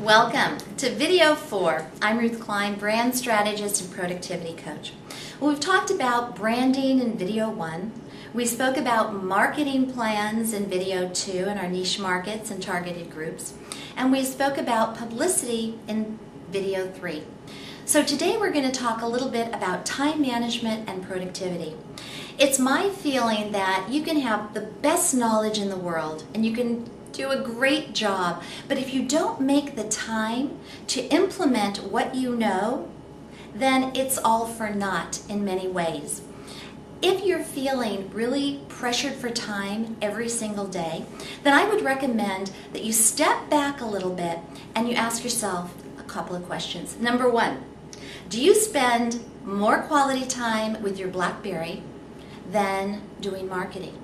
Welcome to video 4. I'm Ruth Klein, brand strategist and productivity coach. Well, we've talked about branding in video 1. We spoke about marketing plans in video 2 in our niche markets and targeted groups. And we spoke about publicity in video 3. So today we're going to talk a little bit about time management and productivity. It's my feeling that you can have the best knowledge in the world and you can do a great job, but if you don't make the time to implement what you know, then it's all for naught in many ways. If you're feeling really pressured for time every single day, then I would recommend that you step back a little bit and you ask yourself a couple of questions. Number 1, do you spend more quality time with your BlackBerry than doing marketing?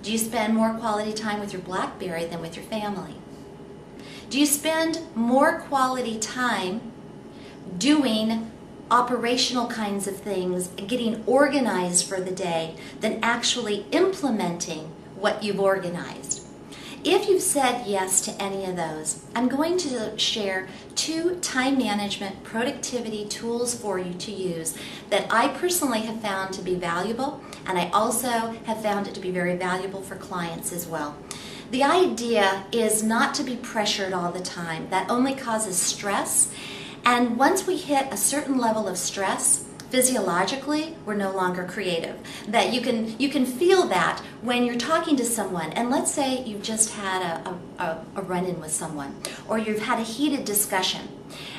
Do you spend more quality time with your BlackBerry than with your family? Do you spend more quality time doing operational kinds of things, getting organized for the day, than actually implementing what you've organized? If you've said yes to any of those, I'm going to share 2 time management productivity tools for you to use that I personally have found to be valuable, and I also have found it to be very valuable for clients as well. The idea is not to be pressured all the time. That only causes stress, and once we hit a certain level of stress, physiologically, we're no longer creative. That you can feel that when you're talking to someone, and let's say you've just had a run-in with someone, or you've had a heated discussion,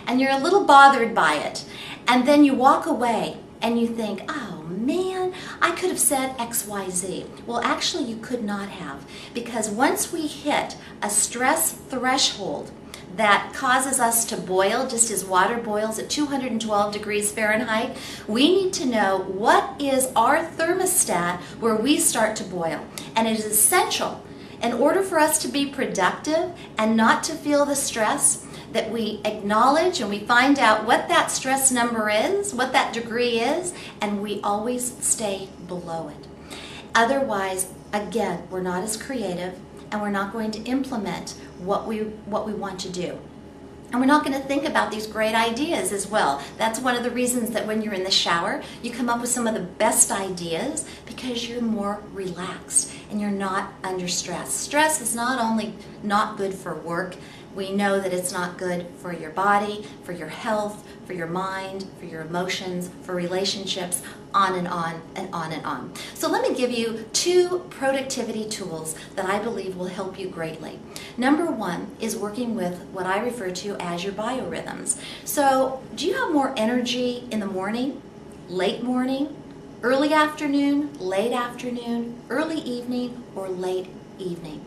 and you're a little bothered by it, and then you walk away and you think, oh man, I could have said X, Y, Z. Well, actually you could not have, because once we hit a stress threshold that causes us to boil, just as water boils at 212 degrees Fahrenheit, we need to know what is our thermostat where we start to boil. And it is essential, in order for us to be productive and not to feel the stress, that we acknowledge and we find out what that stress number is, what that degree is, and we always stay below it. Otherwise, again, we're not as creative, and we're not going to implement what we want to do. And we're not going to think about these great ideas as well. That's one of the reasons that when you're in the shower, you come up with some of the best ideas, because you're more relaxed and you're not under stress. Stress is not only not good for work, we know that it's not good for your body, for your health, for your mind, for your emotions, for relationships, on and on and on and on. So let me give you 2 productivity tools that I believe will help you greatly. Number 1 is working with what I refer to as your biorhythms. So do you have more energy in the morning, late morning, early afternoon, late afternoon, early evening, or late evening?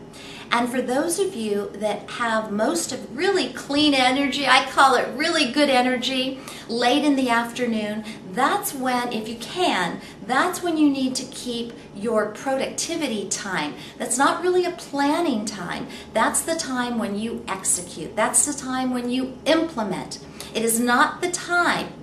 And for those of you that have most of really clean energy, I call it really good energy, late in the afternoon, that's when, if you can, that's when you need to keep your productivity time. That's not really a planning time. That's the time when you execute. That's the time when you implement. It is not the time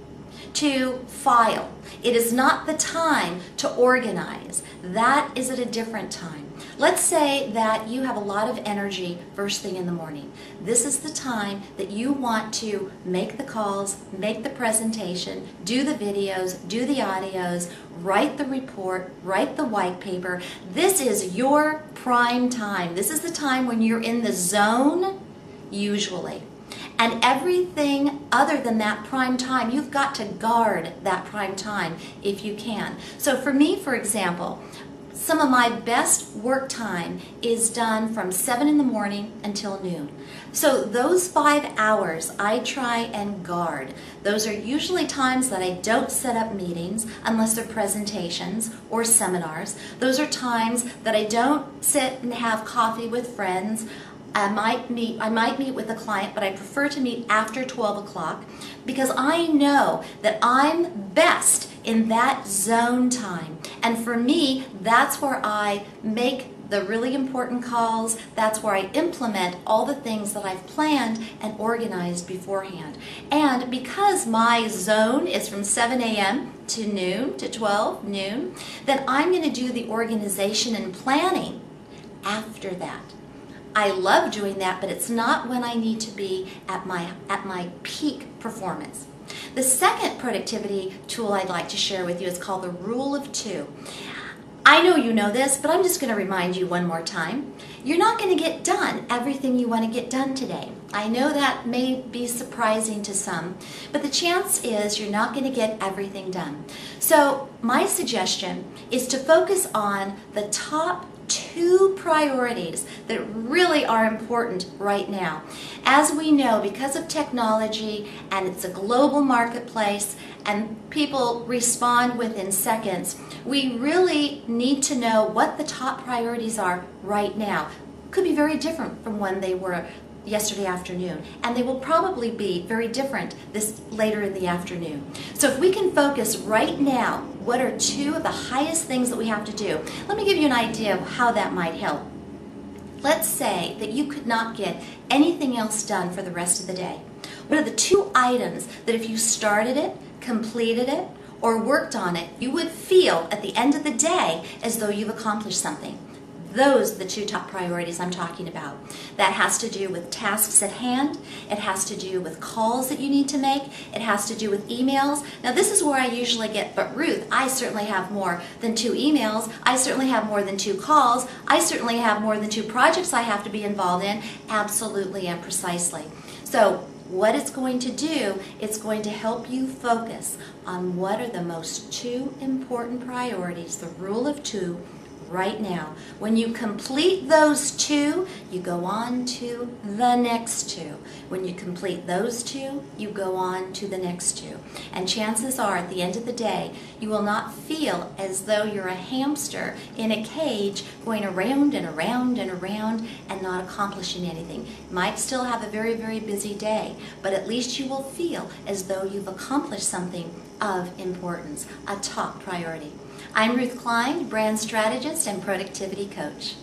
to file. It is not the time to organize. That is at a different time. Let's say that you have a lot of energy first thing in the morning. This is the time that you want to make the calls, make the presentation, do the videos, do the audios, write the report, write the white paper. This is your prime time. This is the time when you're in the zone, usually. And everything other than that prime time, you've got to guard that prime time if you can. So for me, for example, some of my best work time is done from 7 in the morning until noon. So those 5 hours I try and guard. Those are usually times that I don't set up meetings unless they're presentations or seminars. Those are times that I don't sit and have coffee with friends. I might meet with a client, but I prefer to meet after 12 o'clock, because I know that I'm best in that zone time. And for me, that's where I make the really important calls. That's where I implement all the things that I've planned and organized beforehand. And because my zone is from 7 a.m. to noon, to 12, noon, then I'm going to do the organization and planning after that. I love doing that, but it's not when I need to be at my peak performance. The second productivity tool I'd like to share with you is called the Rule of Two. I know you know this, but I'm just going to remind you one more time. You're not going to get done everything you want to get done today. I know that may be surprising to some, but the chance is you're not going to get everything done. So my suggestion is to focus on the top 2 priorities that really are important right now. As we know, because of technology and it's a global marketplace and people respond within seconds, we really need to know what the top priorities are right now. Could be very different from when they were yesterday afternoon, and they will probably be very different this later in the afternoon. So if we can focus right now, what are 2 of the highest things that we have to do? Let me give you an idea of how that might help. Let's say that you could not get anything else done for the rest of the day. What are the 2 items that if you started it, completed it, or worked on it, you would feel at the end of the day as though you've accomplished something? Those are the 2 top priorities I'm talking about. That has to do with tasks at hand. It has to do with calls that you need to make. It has to do with emails. Now this is where I usually get, but Ruth, I certainly have more than 2 emails. I certainly have more than 2 calls. I certainly have more than 2 projects I have to be involved in. Absolutely and precisely. So what it's going to do, it's going to help you focus on what are the most 2 important priorities, the Rule of Two, right now. When you complete those 2, you go on to the next 2. When you complete those 2, you go on to the next 2. And chances are, at the end of the day, you will not feel as though you're a hamster in a cage going around and around and around and not accomplishing anything. You might still have a very, very busy day, but at least you will feel as though you've accomplished something of importance, a top priority. I'm Ruth Klein, brand strategist and productivity coach.